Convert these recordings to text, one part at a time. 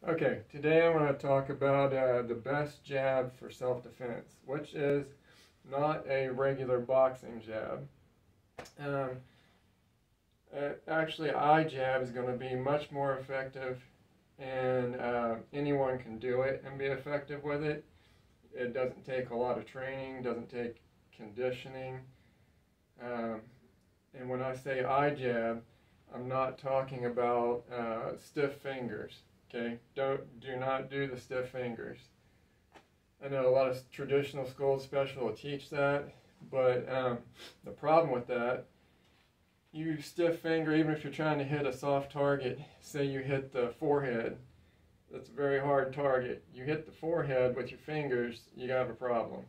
Okay, today I want to talk about the best jab for self-defense, which is not a regular boxing jab. Um, Actually, eye jab is going to be much more effective, and anyone can do it and be effective with it. It doesn't take a lot of training, doesn't take conditioning. Um, and when I say eye jab, I'm not talking about stiff fingers. Okay, do not do the stiff fingers. I know a lot of traditional schools, especially, will teach that, but the problem with that, you stiff finger, even if you're trying to hit a soft target, say you hit the forehead, that's a very hard target. You hit the forehead with your fingers, you have a problem.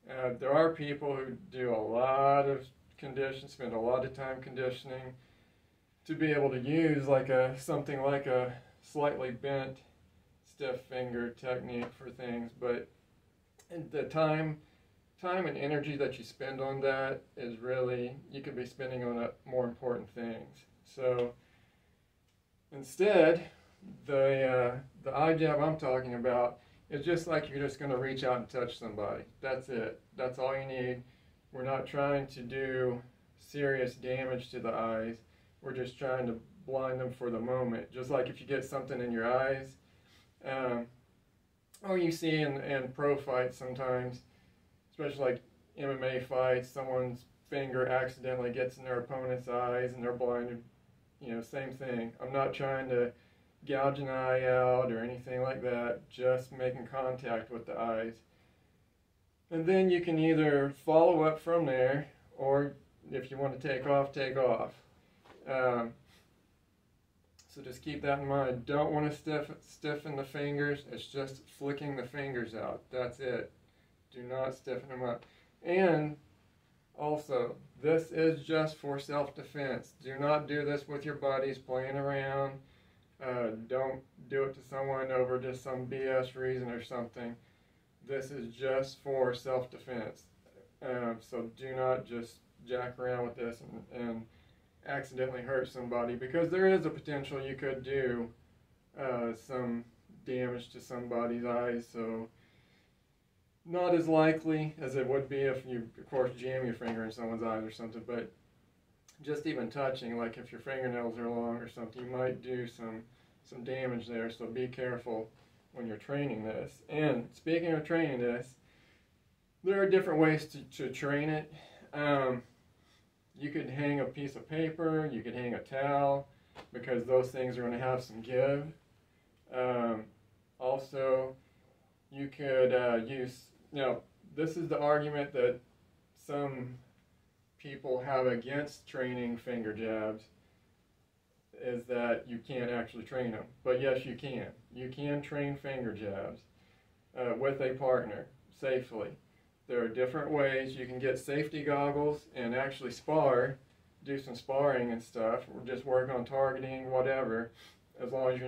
There are people who do a lot of conditioning, spend a lot of time conditioning to be able to use something like a slightly bent stiff finger technique for things, but the time and energy that you spend on that is really, you could be spending on more important things. So instead, the eye jab I'm talking about is just like you're just going to reach out and touch somebody. That's it. That's all you need. We're not trying to do serious damage to the eyes. We're just trying to blind them for the moment. Just like if you get something in your eyes, or you see in pro fights sometimes, especially like MMA fights, someone's finger accidentally gets in their opponent's eyes and they're blinded. You know, same thing. I'm not trying to gouge an eye out or anything like that, just making contact with the eyes. And then you can either follow up from there, or if you want to take off, take off. So just keep that in mind. Don't want to stiffen the fingers. It's just flicking the fingers out. That's it. Do not stiffen them up. And also, this is just for self-defense. Do not do this with your buddies playing around. Don't do it to someone over just some BS reason or something. This is just for self-defense. So do not just jack around with this and accidentally hurt somebody, because there is a potential you could do some damage to somebody's eyes. So not as likely as it would be if you, of course, jam your finger in someone's eyes or something, but just even touching, like if your fingernails are long or something, you might do some damage there. So be careful when you're training this. And speaking of training this, there are different ways to train it. You could hang a piece of paper, you could hang a towel, because those things are going to have some give. Also, you could use, this is the argument that some people have against training finger jabs, is that you can't actually train them. But yes, you can. You can train finger jabs with a partner safely. There are different ways. You can get safety goggles and actually spar, do some sparring and stuff, or just work on targeting, whatever. As long as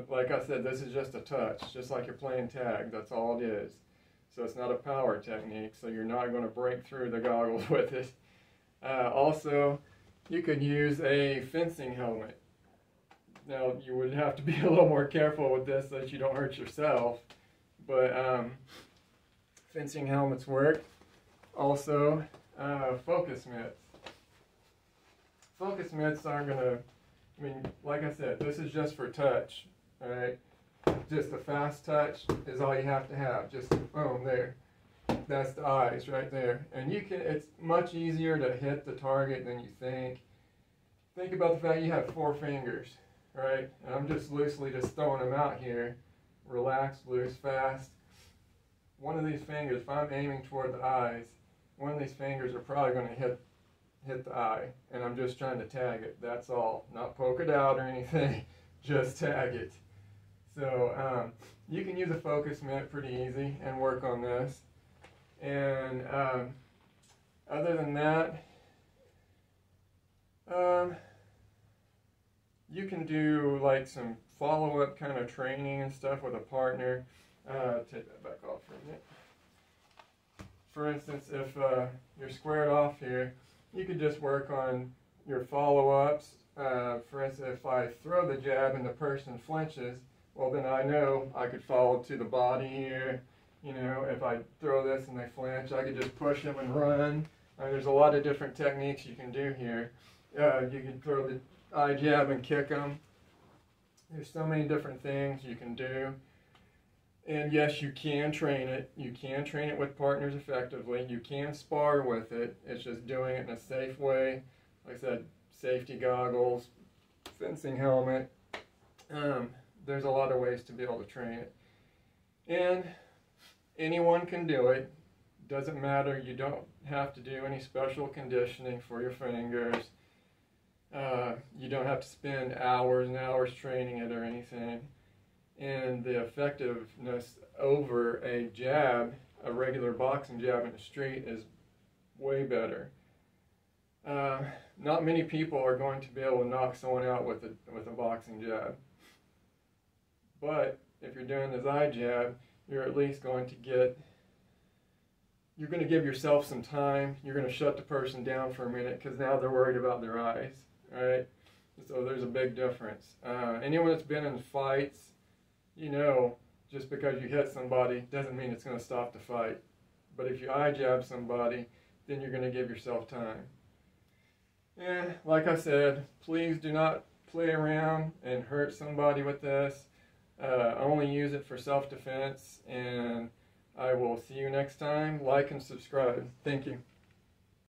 like I said, this is just a touch, just like you're playing tag. That's all it is. So it's not a power technique, so you're not going to break through the goggles with it. Also, you could use a fencing helmet. Now, you would have to be a little more careful with this so that you don't hurt yourself, but fencing helmets work. Also, focus mitts. Focus mitts aren't going to, like I said, this is just for touch, all right? Just a fast touch is all you have to have. Just boom, there. That's the eyes right there. And it's much easier to hit the target than you think. Think about the fact you have 4 fingers, right? And I'm just loosely just throwing them out here. Relax, loose, fast. One of these fingers, if I'm aiming toward the eyes, one of these fingers are probably going to hit the eye. And I'm just trying to tag it. That's all. Not poke it out or anything. Just tag it. So you can use a focus mitt pretty easy and work on this. And other than that, you can do like some follow-up kind of training and stuff with a partner. Take that back off for a minute. For instance, if you're squared off here, you could just work on your follow-ups. For instance, if I throw the jab and the person flinches, well then I know I could follow to the body here. You know, if I throw this and they flinch, I could just push them and run. There's a lot of different techniques you can do here. You can throw the eye jab and kick them. There's so many different things you can do. And yes, you can train it. You can train it with partners effectively. You can spar with it. It's just doing it in a safe way. Like I said, safety goggles, fencing helmet. There's a lot of ways to be able to train it. And anyone can do it. Doesn't matter. You don't have to do any special conditioning for your fingers. You don't have to spend hours and hours training it or anything. And the effectiveness over a jab, a regular boxing jab in the street, is way better. Not many people are going to be able to knock someone out with a boxing jab. But if you're doing this eye jab, you're at least going to you're going to give yourself some time. You're going to shut the person down for a minute because now they're worried about their eyes, right? So there's a big difference. Anyone that's been in fights, you know, just because you hit somebody doesn't mean it's going to stop the fight. But if you eye jab somebody, then you're going to give yourself time. And like I said, please do not play around and hurt somebody with this. Only use it for self-defense, and I will see you next time. Like and subscribe. Thank you.